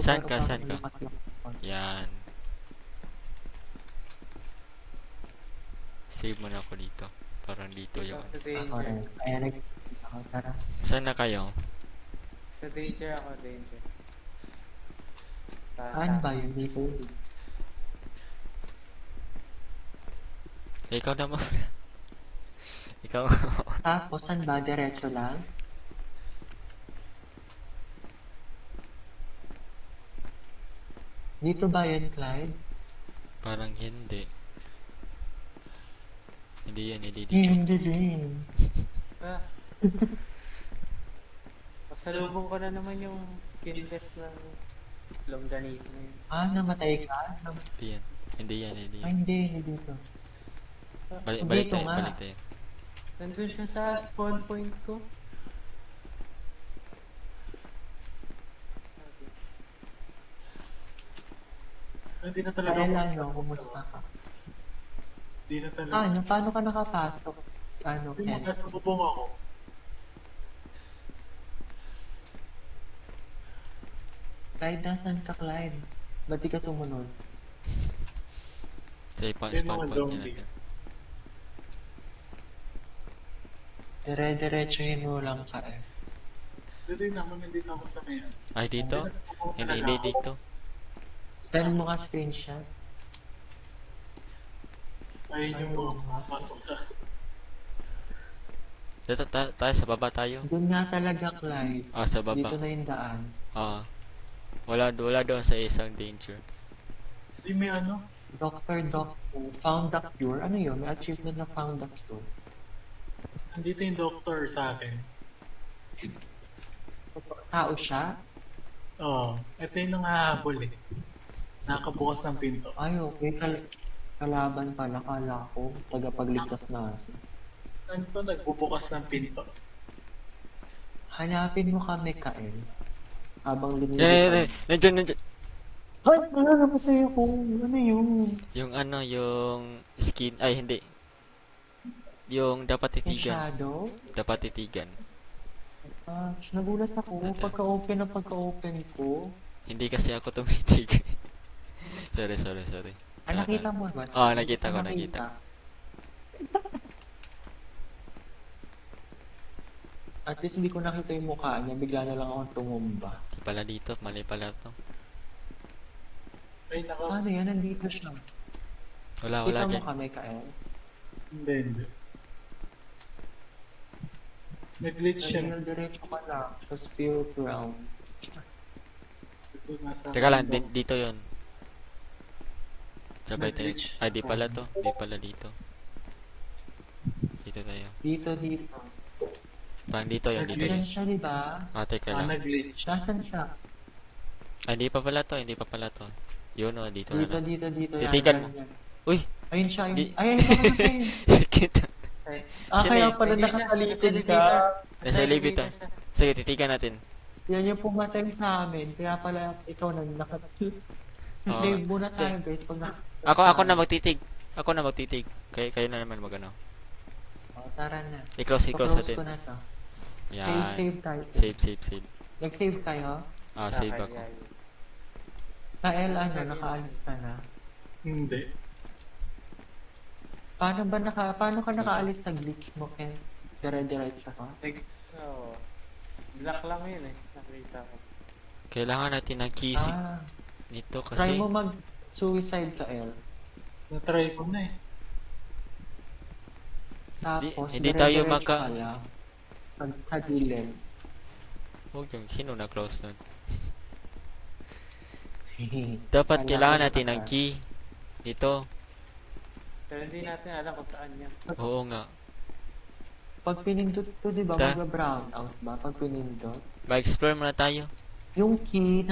Saan pero ka? parang Saan ka? lukat lang ako. Yan. Save mo na ako dito. Parang dito Dito yung sa ano. Ako danger. rin. Kaya nag-skip ako. Tara. Saan na kayo? Sa danger ako, danger. Saan ba yun? Dito. Ikaw naman. Ikaw. Tapos, saan ba? Diretso lang? Dito ba yan, Clyde? Parang hindi. Hindi yan, hindi dito. Hindi din. Ah. Pasalubong ko na naman yung skin test ng longganisa na yun. Ah, namatay ka? Hindi yan. Hindi yan, hindi Ay, yan. hindi. Hindi dito. Balik Dito tayo, nga. balik tayo. Nandun siya sa spawn point ko. Hindi na talaga Kaya lang yun, kumusta ka? Hindi na talaga. Paano ka nakapasok? Ano, Hindi mo, Ken? nasa bubong ako. Clyde, nasan ka, Clyde? Ba't di ka sumunod? Say, Hindi spawn mga point zombie. niya natin. Dire-diretsuhin mo lang ka eh. Hindi naman, hindi na ako sanayan. Ay, dito? Nasa bubong Hindi, talaga hindi ako. dito. Send mo ka screenshot. Ayun yung mga pumapasok sa... Dito, tayo, sa baba tayo. Doon nga talaga, Clyde. Ah, sa baba. Dito na yung daan. Ah. Wala doon sa isang danger. Hindi may ano. Doctor, found the cure. Ano yun? May achievement na found the cure. Nandito yung doctor sa akin. Tao siya? Oo. Ito yung nangahabol eh. Nakabukas ng pinto. Ay, okay. Kalaban pala. Kala ko. Tagapagligtas na. Nandito nagbubukas ng pinto. Hanapin mo kami, Kael. Habang Yan, lumilipad. nandiyan. Ay, namatay ako. Ano yun? Yung ano, yung skin, ay hindi. Yung dapat Yung titigan. shadow? Dapat titigan. Ah, nagulat ako. Ito. Pagka-open ko. Hindi kasi ako tumitig. sorry. Ah, nakita mo ba? Oo, nakita ko, nakita. At least hindi ko nakita yung mukha niya. Bigla na lang akong tumumba. Di pala dito, mali pala to. Ay, naka... Ano yan? Nandito siya. Wala Kita mo dyan. kami, Kael. Hindi. Nag-glitch siya. Diretso ka lang sa spirit realm. Ito, nasa... Teka lang, dito yon. Sabay tayo. Nag-glitch. Ay, di pala to. Di pala dito. Dito tayo. Dito. Parang dito yan, dito Yan yan. siya, di ba? Ah, teka lang. nag-glitch. Nasaan siya? Ay, hindi pa pala to. Yun o, dito na lang. Dito. Titigan mo. Yan. Uy! Ayun siya. Di- Ayun siya. Kita. Ay, Sino Kaya yun? pala Hindi siya. nakatalikod Nasa ka. Nasa elevator. siya. Sige, titigan natin. Yan yung pumatay sa amin. Kaya pala ikaw na nakatalikod. Save muna tayo, guys. Pag Ako na magtitig. Kayo na naman magano. Tara na. I-close Close natin. ko na to. Yan. Save tayo. Save. Nag-save kayo? Ah, save ako. Kael, nakaalis ka na. Hindi. Paano ka nakaalis sa glitch mo, Ken? Dire-diretso ka? Oo. Black lang yun eh. Nakita ko. Kailangan natin ng key nito Try kasi mo mag-suicide, Kael. Na-try ko na eh. Tapos, Hindi tayo dire-diretso maka- ka lang. Sa gilid. huwag yung sino na close nun. Dapat kailangan natin ng key nito. Pero hindi natin alam kung saan yan. Oo nga. Pag pinindot to, di ba, Ta- mag-brown out ba? Pag pinindot. Mag-explore muna tayo. Yung key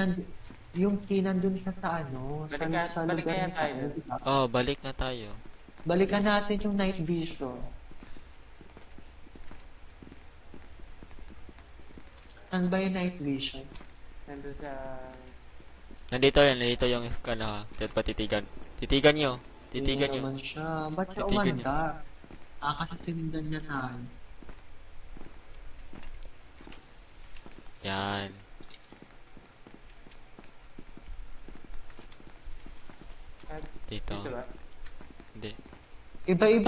nandun siya sa ano, sa Balik lugar kaya ni tayo. Kael, di ba? Oh, balik na tayo. Balikan natin yung night vision. Saan ba yung night vision? Nandun sa... Nandito yung ano, dapat titigan. Titigan nyo. Hindi naman siya. Ba't siya Titigan umanda? Kasi niya tayo. Yan. Dito. Dito ba? Hindi. Iba-iba